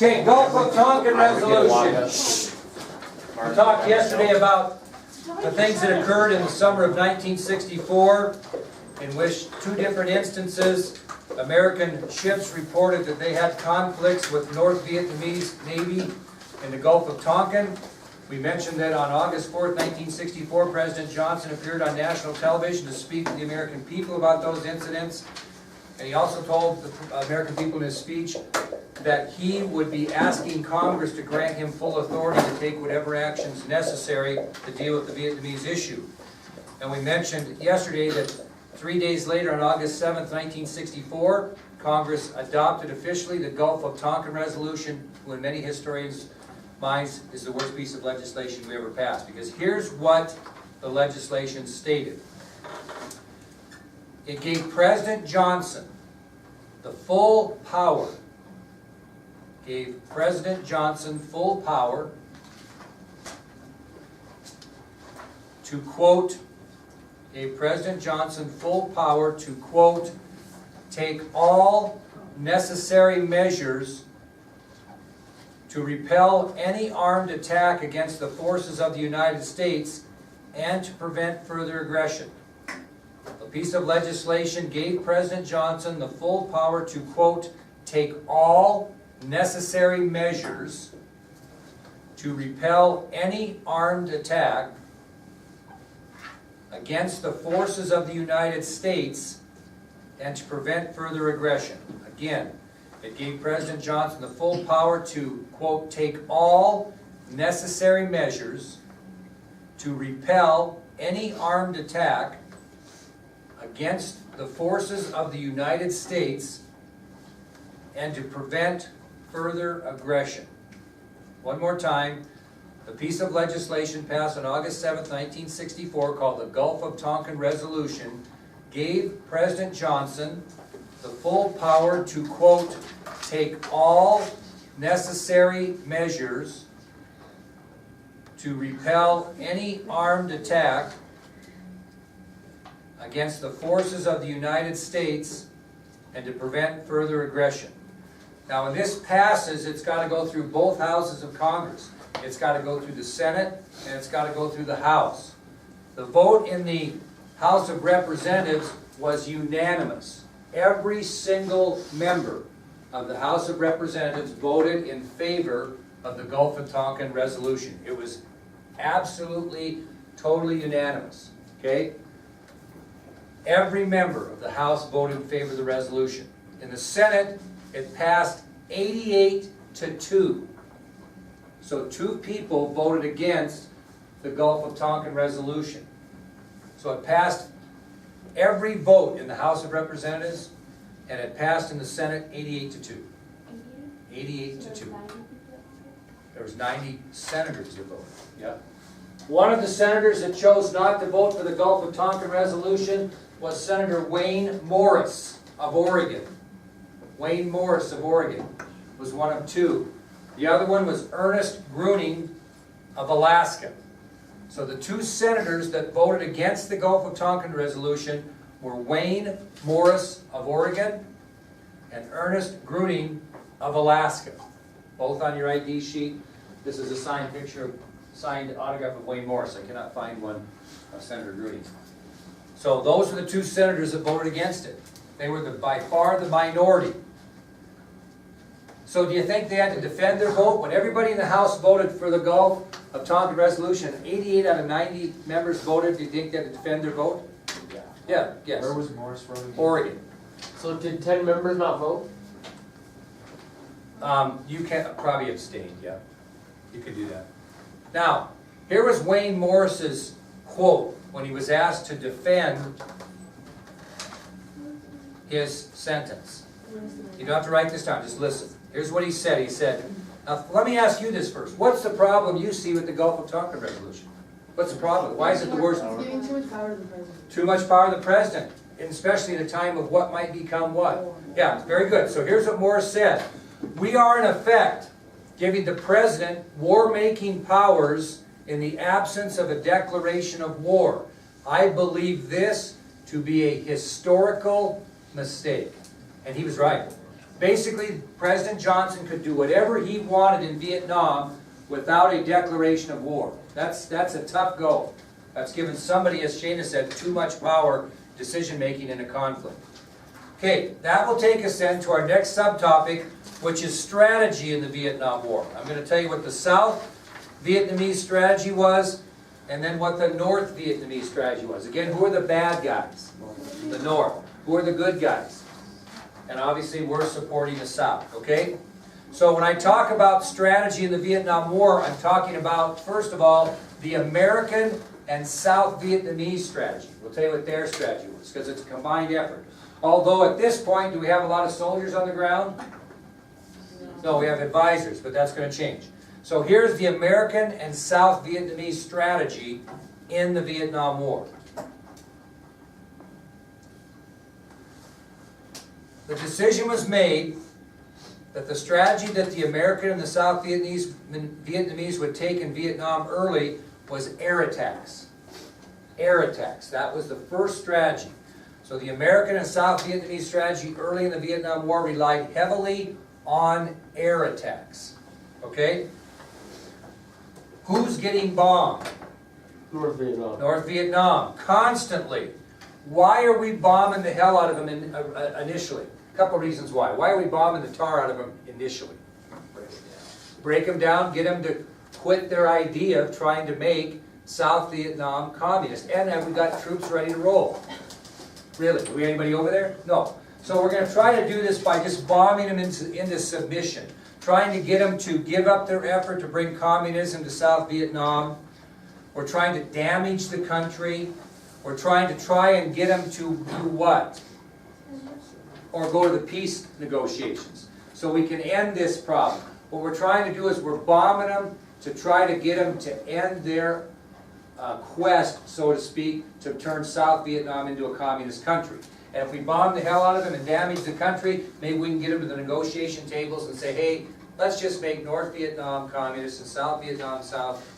Okay, Gulf of Tonkin resolution. We talked yesterday about the things that occurred in the summer of 1964, in which two different instances, American ships reported that they had conflicts with North Vietnamese Navy in the Gulf of Tonkin. We mentioned that on August 4th, 1964, President Johnson appeared on national television to speak to the American people about those incidents. And he also told the American people in his speech that he would be asking Congress to grant him full authority to take whatever actions necessary to deal with the Vietnamese issue. And we mentioned yesterday that 3 days later, on August 7th, 1964, Congress adopted officially the Gulf of Tonkin resolution, who in many historians' minds is the worst piece of legislation we ever passed. Because here's what the legislation stated. It gave President Johnson the full power, to quote, take all necessary measures to repel any armed attack against the forces of the United States and to prevent further aggression. The piece of legislation gave President Johnson the full power to, quote, take all necessary measures to repel any armed attack against the forces of the United States and to prevent further aggression. Again, it gave President Johnson the full power to, quote, take all necessary measures to repel any armed attack against the forces of the United States and to prevent further aggression. One more time, the piece of legislation passed on August 7, 1964, called the Gulf of Tonkin Resolution, gave President Johnson the full power to, quote, take all necessary measures to repel any armed attack against the forces of the United States and to prevent further aggression. Now, when this passes, it's got to go through both houses of Congress. It's got to go through the Senate, and it's got to go through the House. The vote in the House of Representatives was unanimous. Every single member of the House of Representatives voted in favor of the Gulf of Tonkin resolution. It was absolutely, totally unanimous. Okay? Every member of the House voted in favor of the resolution. In the Senate, it passed 88-2. So 2 people voted against the Gulf of Tonkin resolution. So it passed every vote in the House of Representatives, and it passed in the Senate 88-2. 88-2. There was 90 senators that voted. Yeah. One of the senators that chose not to vote for the Gulf of Tonkin resolution was Senator Wayne Morris of Oregon. Wayne Morris of Oregon was one of 2. The other one was Ernest Gruning of Alaska. So the 2 senators that voted against the Gulf of Tonkin resolution were Wayne Morris of Oregon and Ernest Gruning of Alaska. Both on your ID sheet. This is a signed picture, signed autograph of Wayne Morris. I cannot find one of Senator Gruning. So those are the 2 senators that voted against it. They were by far the minority. So do you think they had to defend their vote? When everybody in the House voted for the Gulf of Tonkin resolution, 88 out of 90 members voted, do you think they had to defend their vote? Yeah. Yeah, yes. Where was Morris from again? Oregon. So did 10 members not vote? You can probably abstain, yeah. You could do that. Now, here was Wayne Morris's quote when he was asked to defend his sentence. You don't have to write this down, just listen. Here's what he said. He said, now let me ask you this first. What's the problem you see with the Gulf of Tonkin resolution? What's the problem? Why is it the worst? It's giving too much power to the president. Too much power to the president, and especially in a time of what might become what? Yeah, very good. So here's what Morris said. We are in effect giving the president war-making powers in the absence of a declaration of war. I believe this to be a historical mistake. And he was right. Basically, President Johnson could do whatever he wanted in Vietnam without a declaration of war. That's a tough go. That's given somebody, as Shana said, too much power, decision-making in a conflict. Okay, that will take us then to our next subtopic, which is strategy in the Vietnam War. I'm going to tell you what the South Vietnamese strategy was, and then what the North Vietnamese strategy was. Again, who are the bad guys? The North. Who are the good guys? And obviously we're supporting the South, okay? So when I talk about strategy in the Vietnam War, I'm talking about, first of all, the American and South Vietnamese strategy. We'll tell you what their strategy was, because it's a combined effort. Although at this point, do we have a lot of soldiers on the ground? No, we have advisors, but that's going to change. So here's the American and South Vietnamese strategy in the Vietnam War. The decision was made that the strategy that the American and the South Vietnamese would take in Vietnam early was air attacks. Air attacks. That was the first strategy. So the American and South Vietnamese strategy early in the Vietnam War relied heavily on air attacks. Okay? Who's getting bombed? North Vietnam. North Vietnam. Constantly. Why are we bombing the hell out of them initially? A couple of reasons why. Why are we bombing the tar out of them initially? Break them down, get them to quit their idea of trying to make South Vietnam communist. And then we got troops ready to roll. Really? Do we have anybody over there? No. So we're going to try to do this by just bombing them into submission. Trying to get them to give up their effort to bring communism to South Vietnam. We're trying to damage the country. We're trying to get them to do what? Or go to the peace negotiations. So we can end this problem. What we're trying to do is we're bombing them to try to get them to end their quest, so to speak, to turn South Vietnam into a communist country. And if we bomb the hell out of them and damage the country, maybe we can get them to the negotiation tables and say, hey, let's just make North Vietnam communist and South Vietnam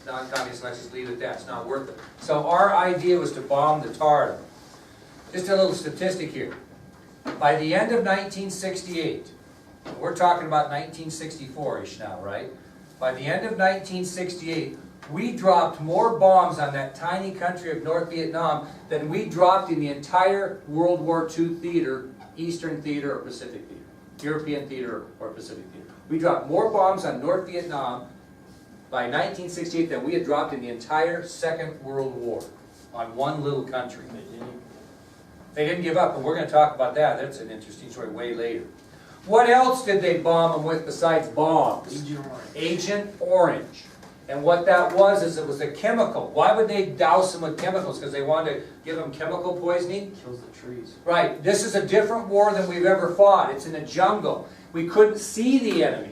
non-communist. Let's just leave it at that. It's not worth it. So our idea was to bomb the tar out of them. Just a little statistic here. By the end of 1968, we're talking about 1964-ish now, right? By the end of 1968, we dropped more bombs on that tiny country of North Vietnam than we dropped in the entire World War II theater, Eastern Theater or Pacific Theater, European Theater or Pacific Theater. We dropped more bombs on North Vietnam by 1968 than we had dropped in the entire Second World War on one little country. They didn't give up, and we're going to talk about that. That's an interesting story way later. What else did they bomb them with besides bombs? Agent Orange. Agent Orange. And what that was is it was a chemical. Why would they douse them with chemicals? Because they wanted to give them chemical poisoning? Kills the trees. Right. This is a different war than we've ever fought. It's in a jungle. We couldn't see the enemy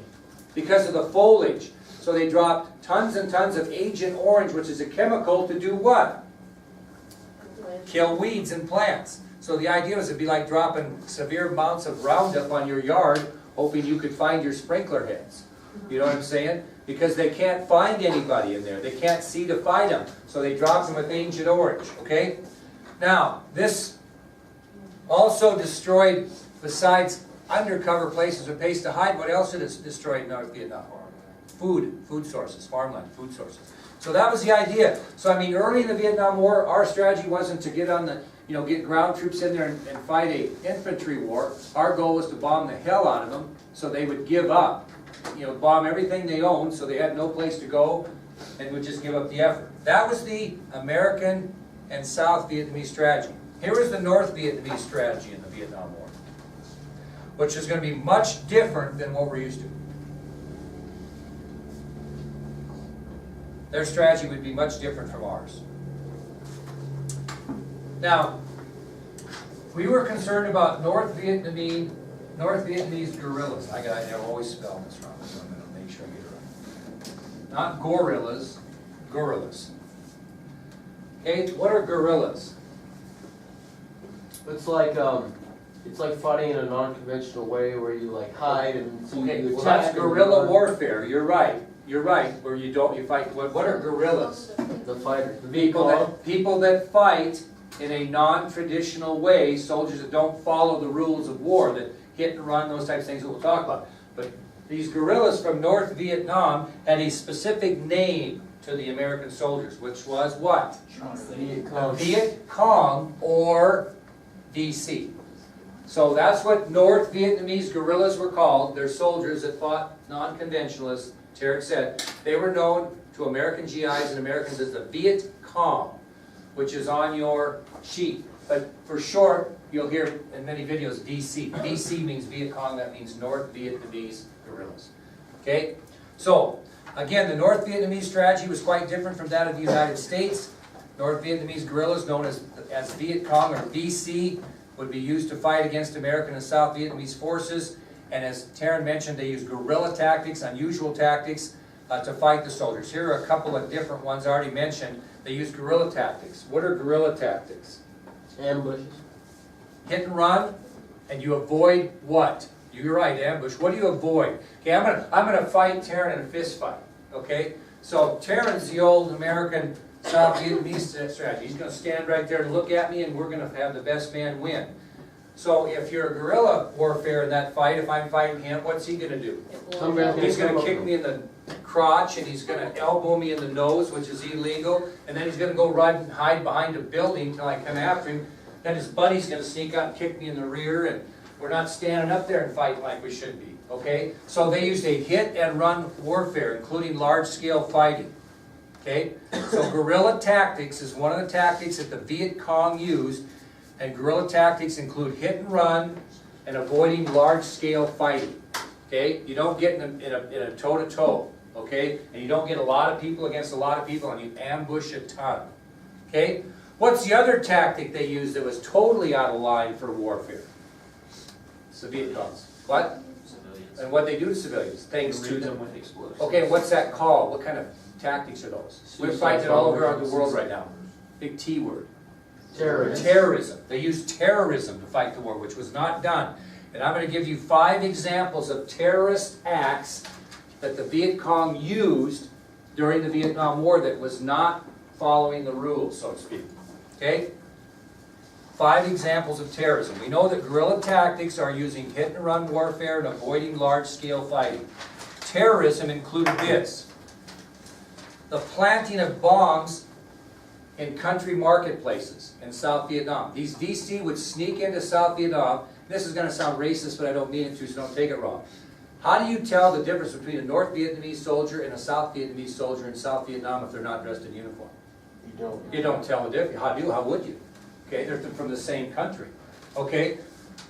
because of the foliage. So they dropped tons and tons of Agent Orange, which is a chemical to do what? Kill weeds and plants. So the idea was it'd be like dropping severe amounts of Roundup on your yard, hoping you could find your sprinkler heads. You know what I'm saying? Because they can't find anybody in there. They can't see to fight them. So they drop them with Agent Orange. Okay? Now, this also destroyed, besides undercover places with place to hide, what else did it destroy in North Vietnam? Food sources, farmland, food sources. So that was the idea. So I mean, early in the Vietnam War, our strategy wasn't to get on the, get ground troops in there and fight a infantry war. Our goal was to bomb the hell out of them so they would give up. Bomb everything they owned so they had no place to go and would just give up the effort. That was the American and South Vietnamese strategy. Here was the North Vietnamese strategy in the Vietnam War, which is going to be much different than what we're used to. Their strategy would be much different from ours. Now, we were concerned about North Vietnamese guerrillas. I always spell this wrong, so I'm going to make sure I get it right. Not gorillas, guerrillas. Okay, what are guerrillas? It's like fighting in a non-conventional way where you like hide and so Okay, you well attack. that's guerrilla warfare. You're right. You're right. Where you fight. What are guerrillas? The fighter. The People that fight in a non-traditional way, soldiers that don't follow the rules of war, that hit and run, those types of things that we'll talk about. But these guerrillas from North Vietnam had a specific name to the American soldiers, which was what? Viet Cong or VC. So that's what North Vietnamese guerrillas were called. They're soldiers that fought non-conventionalists. Tarek said they were known to American GIs and Americans as the Viet Cong, which is on your sheet. But for short, you'll hear in many videos DC. DC means Viet Cong, that means North Vietnamese guerrillas. Okay? So, again, the North Vietnamese strategy was quite different from that of the United States. North Vietnamese guerrillas, known as Viet Cong or VC, would be used to fight against American and South Vietnamese forces. And as Taryn mentioned, they used guerrilla tactics, unusual tactics, to fight the soldiers. Here are a couple of different ones I already mentioned. They used guerrilla tactics. What are guerrilla tactics? Ambushes. Hit and run, and you avoid what? You're right, ambush. What do you avoid? Okay, I'm gonna fight Taryn in a fist fight. Okay? So Taryn's the old American South Vietnamese strategy. He's gonna stand right there and look at me, and we're gonna have the best man win. So if you're a guerrilla warfare in that fight, if I'm fighting him, what's he gonna do? He's gonna kick me in the crotch, and he's gonna elbow me in the nose, which is illegal, and then he's gonna go run and hide behind a building until I come after him. Then his buddy's gonna sneak out and kick me in the rear, and we're not standing up there and fighting like we should be, okay? So they used a hit and run warfare, including large-scale fighting, okay? So guerrilla tactics is one of the tactics that the Viet Cong used, and guerrilla tactics include hit and run and avoiding large-scale fighting, okay? You don't get in a toe-to-toe, okay? And you don't get a lot of people against a lot of people, and you ambush a ton, okay? What's the other tactic they used that was totally out of line for warfare? The Viet Congs. What? Civilians. And what they do to civilians? Things to them. with explosives. Okay, what's that called? What kind of tactics are those? We're fighting it all over the world right now. Big T word. Terrorism. Terrorism. They used terrorism to fight the war, which was not done. And I'm going to give you 5 examples of terrorist acts that the Viet Cong used during the Vietnam War that was not following the rules, so to speak. Okay? 5 examples of terrorism. We know that guerrilla tactics are using hit-and-run warfare and avoiding large-scale fighting. Terrorism included this: the planting of bombs in country marketplaces in South Vietnam. These VC would sneak into South Vietnam. This is going to sound racist, but I don't mean it to, so don't take it wrong. How do you tell the difference between a North Vietnamese soldier and a South Vietnamese soldier in South Vietnam if they're not dressed in uniform? You don't. You don't tell the difference. How would you? Okay, they're from the same country. Okay,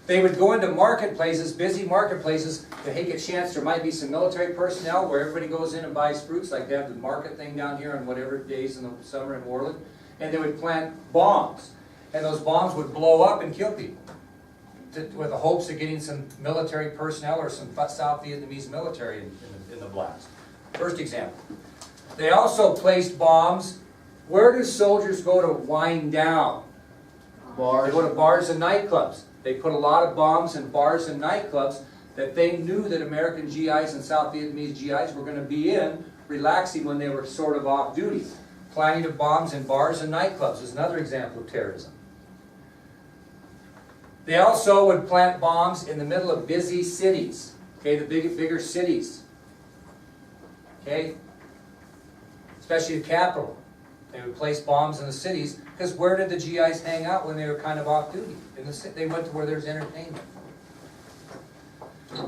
they would go into marketplaces, busy marketplaces, to take a chance there might be some military personnel where everybody goes in and buys fruits, like they have the market thing down here on whatever days in the summer in Orland, and they would plant bombs, and those bombs would blow up and kill people, with the hopes of getting some military personnel or some South Vietnamese military in the blast. First example. They also placed bombs. Where do soldiers go to wind down? Bars. They go to bars and nightclubs. They put a lot of bombs in bars and nightclubs that they knew that American GIs and South Vietnamese GIs were going to be in, relaxing when they were sort of off duty. Planting of bombs in bars and nightclubs is another example of terrorism. They also would plant bombs in the middle of busy cities, okay, the bigger cities, okay, especially the capital. They would place bombs in the cities, because where did the GIs hang out when they were kind of off duty? In the city. They went to where there's entertainment.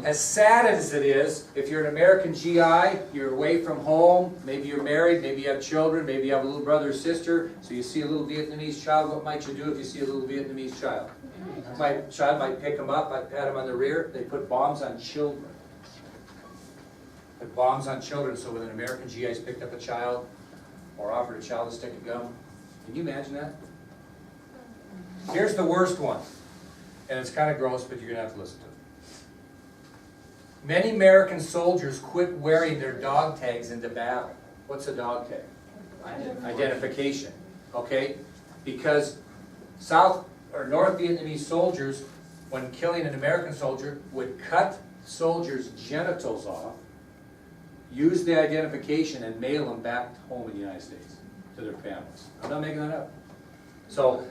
As sad as it is, if you're an American GI, you're away from home, maybe you're married, maybe you have children, maybe you have a little brother or sister, so you see a little Vietnamese child, what might you do if you see a little Vietnamese child? My child might pick them up, might pat them on the rear. They put bombs on children. Put bombs on children, so when an American GI's picked up a child, or offered a child a stick of gum. Can you imagine that? Here's the worst one. And it's kind of gross, but you're going to have to listen to it. Many American soldiers quit wearing their dog tags into battle. What's a dog tag? Identification. Okay? Because South or North Vietnamese soldiers, when killing an American soldier, would cut soldiers' genitals off, use the identification, and mail them back home in the United States to their families. I'm not making that up. So,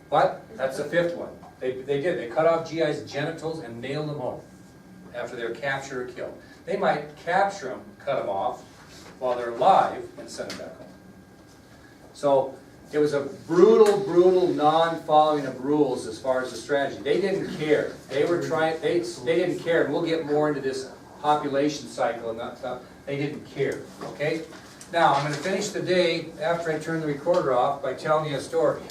what? That's the 5th one. They did, they cut off GI's genitals and nailed them home after they were captured or killed. They might capture them, cut them off while they're alive and send them back home. So it was a brutal, brutal non-following of rules as far as the strategy. They didn't care. They were trying, they didn't care, and we'll get more into this population cycle and that stuff. They didn't care, okay? Now, I'm gonna finish the day after I turn the recorder off by telling you a story.